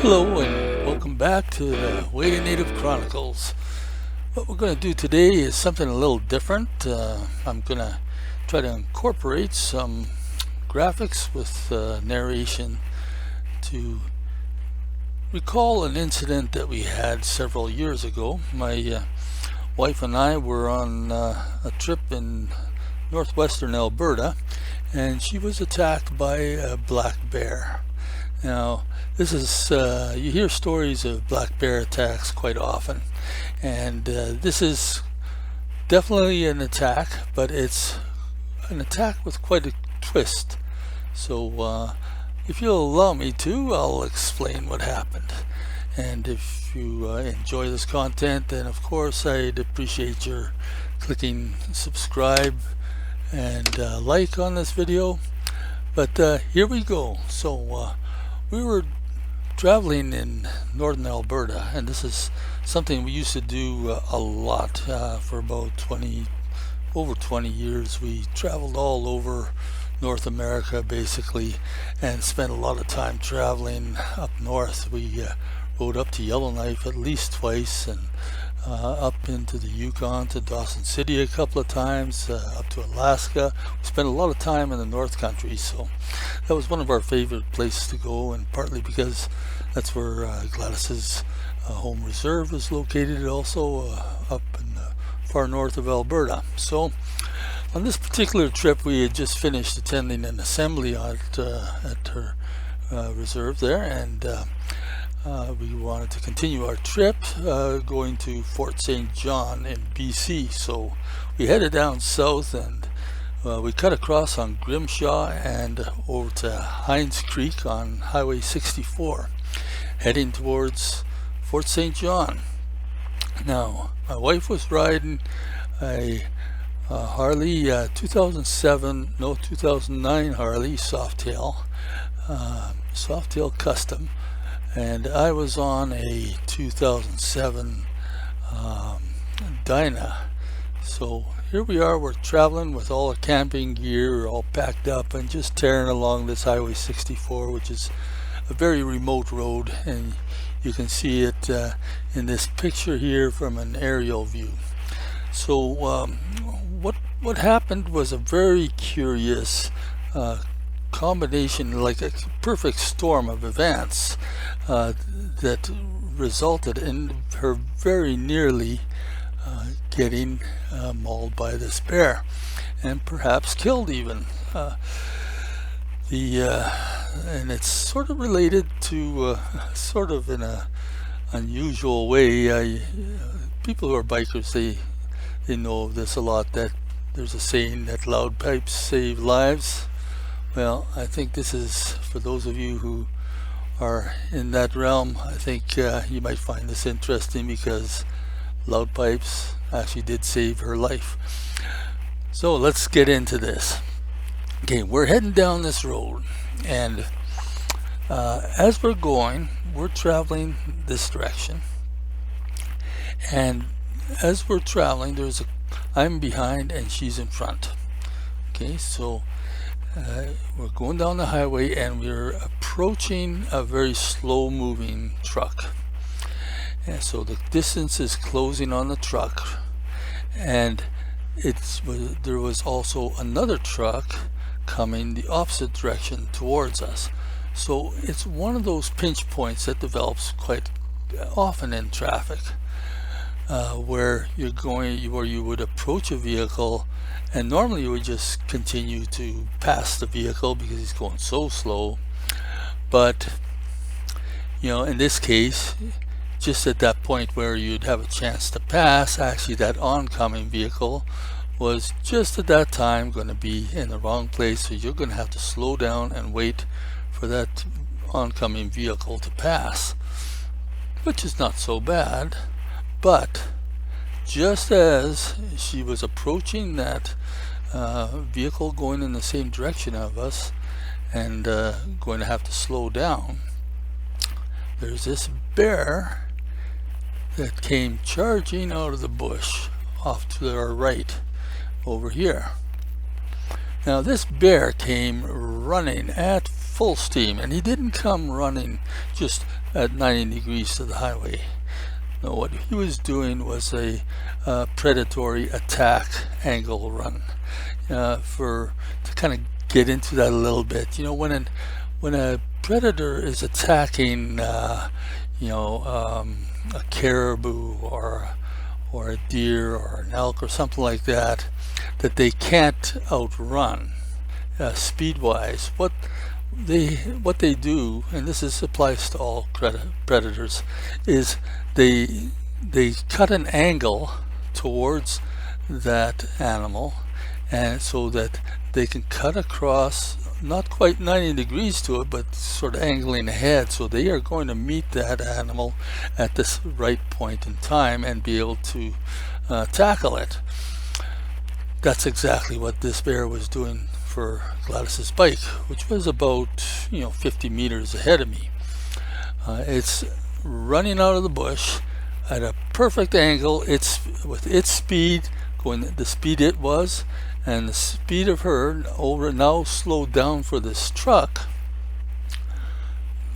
Hello and welcome back to the Way Native Chronicles. What we're going to do today is something a little different. I'm going to try to incorporate some graphics with narration to recall an incident that we had several years ago. My wife and I were on a trip in northwestern Alberta, and she was attacked by a black bear. Now, this is, you hear stories of black bear attacks quite often, and this is definitely an attack, but it's an attack with quite a twist. So if you'll allow me to, I'll explain what happened. And if you enjoy this content, then of course I'd appreciate your clicking subscribe and like on this video. But here we go. So we were traveling in northern Alberta, and this is something we used to do a lot for about over 20 years. We traveled all over North America basically and spent a lot of time traveling up north. We rode up to Yellowknife at least twice, and up into the Yukon to Dawson City a couple of times, up to Alaska. We spent a lot of time in the North Country, so that was one of our favorite places to go, and partly because that's where Gladys's home reserve is located, also up in the far north of Alberta. So on this particular trip, we had just finished attending an assembly at her reserve there, and we wanted to continue our trip going to Fort St. John in BC. So we headed down south, and we cut across on Grimshaw and over to Hines Creek on Highway 64, heading towards Fort St. John. Now, my wife was riding a Harley 2009 Harley Softail Custom, and I was on a 2007 Dyna. So here we are, we're traveling with all the camping gear all packed up and just tearing along this Highway 64, which is a very remote road, and you can see it in this picture here from an aerial view. So what happened was a very curious combination, like a perfect storm of events that resulted in her very nearly getting mauled by this bear, and perhaps killed even. And it's sort of related to sort of in a unusual way. People who are bikers, they know this a lot, that there's a saying that loud pipes save lives. Well, I think this is, for those of you who are in that realm, I think you might find this interesting, because loud pipes actually did save her life. So let's get into this. Okay, we're heading down this road, and as we're going, we're traveling this direction, and as we're traveling, I'm behind and she's in front. Okay, so we're going down the highway, and we're approaching a very slow moving truck, and so the distance is closing on the truck, and there was also another truck coming the opposite direction towards us. So it's one of those pinch points that develops quite often in traffic, where you would approach a vehicle, and normally you would just continue to pass the vehicle because he's going so slow. But in this case, just at that point where you'd have a chance to pass, actually that oncoming vehicle was just at that time going to be in the wrong place, so you're going to have to slow down and wait for that oncoming vehicle to pass, which is not so bad. But just as she was approaching that vehicle going in the same direction of us, and going to have to slow down, there's this bear that came charging out of the bush off to our right over here. Now this bear came running at full steam, and he didn't come running just at 90 degrees to the highway. No, what he was doing was a predatory attack angle run to kind of get into that a little bit. You know, when a predator is attacking, a caribou or a deer or an elk or something like that, that they can't outrun speed-wise, what they do, and this applies to all predators, is they cut an angle towards that animal, and so that they can cut across, not quite 90 degrees to it, but sort of angling ahead, so they are going to meet that animal at this right point in time and be able to tackle it. That's exactly what this bear was doing for Gladys's bike, which was about 50 meters ahead of me. It's running out of the bush at a perfect angle. It's with its speed going the speed it was, and the speed of her now slowed down for this truck.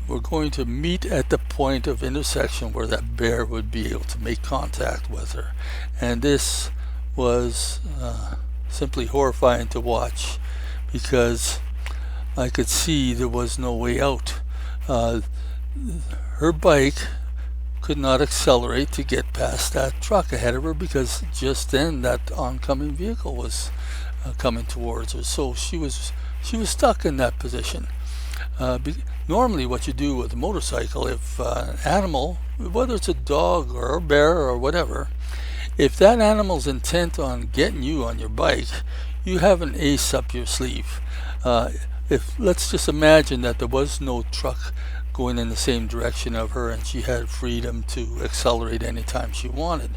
We're going to meet at the point of intersection where that bear would be able to make contact with her, and this was simply horrifying to watch, because I could see there was no way out. Her bike could not accelerate to get past that truck ahead of her, because just then that oncoming vehicle was coming towards her. So she was stuck in that position. Normally what you do with a motorcycle, if an animal, whether it's a dog or a bear or whatever, if that animal's intent on getting you on your bike, you have an ace up your sleeve. Let's just imagine that there was no truck going in the same direction of her and she had freedom to accelerate anytime she wanted.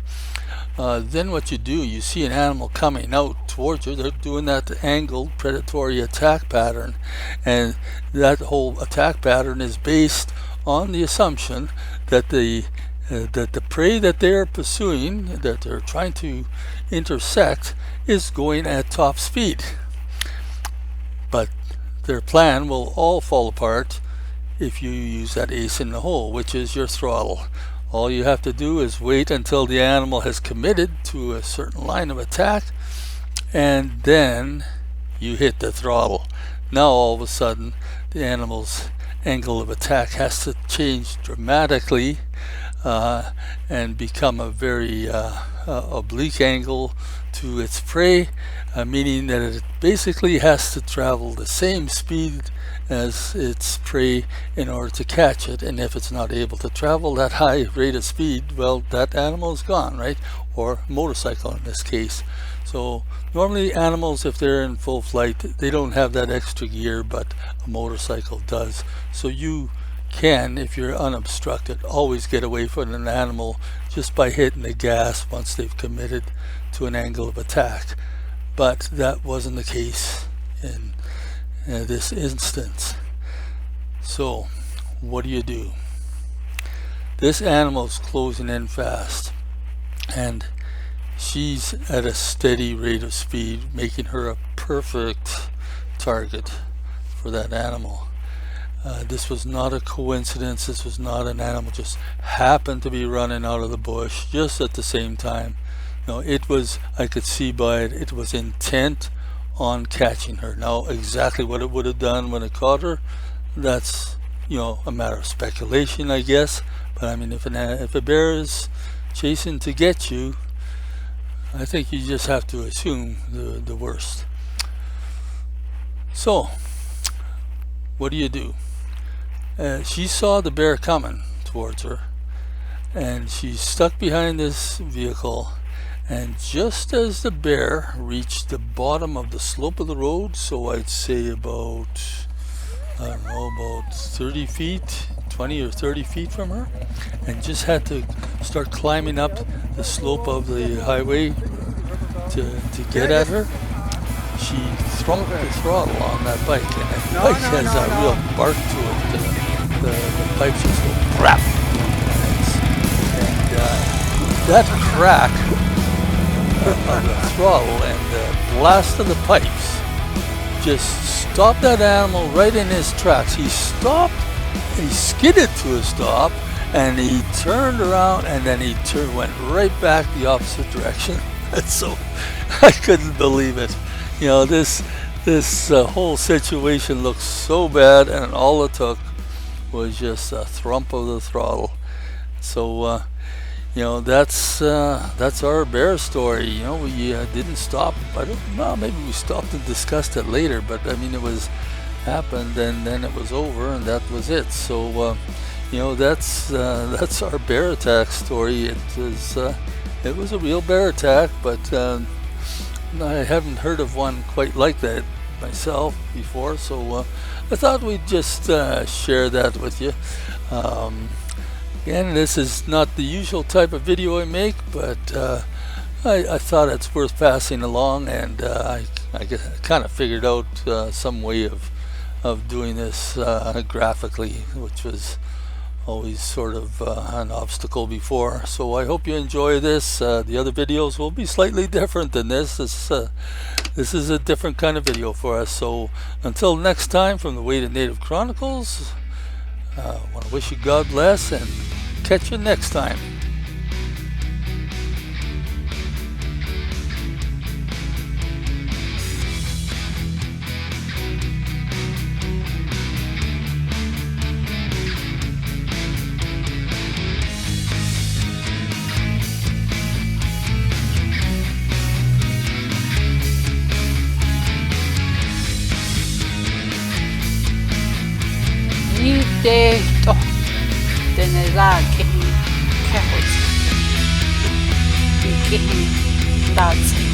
Then what you do, you see an animal coming out towards you. They're doing that angled predatory attack pattern, and that whole attack pattern is based on the assumption that the prey that they are pursuing, that they're trying to intersect, is going at top speed. But their plan will all fall apart if you use that ace in the hole, which is your throttle. All you have to do is wait until the animal has committed to a certain line of attack, and then you hit the throttle. Now all of a sudden the animal's angle of attack has to change dramatically and become a very oblique angle to its prey, meaning that it basically has to travel the same speed as its prey in order to catch it. And if it's not able to travel that high rate of speed, well, that animal is gone, right? Or motorcycle in this case. So normally animals, if they're in full flight, they don't have that extra gear, but a motorcycle does. So you can, if you're unobstructed, always get away from an animal just by hitting the gas once they've committed to an angle of attack. But that wasn't the case in this instance. So what do? This animal's closing in fast, and she's at a steady rate of speed, making her a perfect target for that animal. This was not a coincidence. This was not an animal just happened to be running out of the bush just at the same time. No, it was, I could see by it, it was intent on catching her. Now exactly what it would have done when it caught her, that's a matter of speculation, I guess. But I mean, if a bear is chasing to get you, I think you just have to assume the worst. So what do? She saw the bear coming towards her, and she's stuck behind this vehicle. And just as the bear reached the bottom of the slope of the road, so I'd say about, I don't know, about 30 feet, 20 or 30 feet from her, and just had to start climbing up the slope of the highway to get at her, she thromped the throttle on that bike, and that bike has a real bark to it. The pipes just go crap. And that crack of the throttle and the blast of the pipes just stopped that animal right in his tracks. He stopped, he skidded to a stop, and he turned around, and then he went right back the opposite direction. And so I couldn't believe it. You know, this whole situation looked so bad, and all it took was just a thump of the throttle. So you know, that's our bear story. You know, we didn't stop. I don't know, maybe we stopped and discussed it later, but I mean, it was happened, and then it was over, and that was it. So you know, that's our bear attack story. It was a real bear attack, but I haven't heard of one quite like that myself before, so I thought we'd just share that with you. Again, this is not the usual type of video I make, but I thought it's worth passing along, and I kind of figured out some way of doing this graphically, which was always sort of an obstacle before. So I hope you enjoy this. The other videos will be slightly different than this. This is a different kind of video for us. So until next time, from the Weighted Native Chronicles, I want to wish you God bless, and catch you next time. Niitä tenelää kehin kehos. Kehin daats.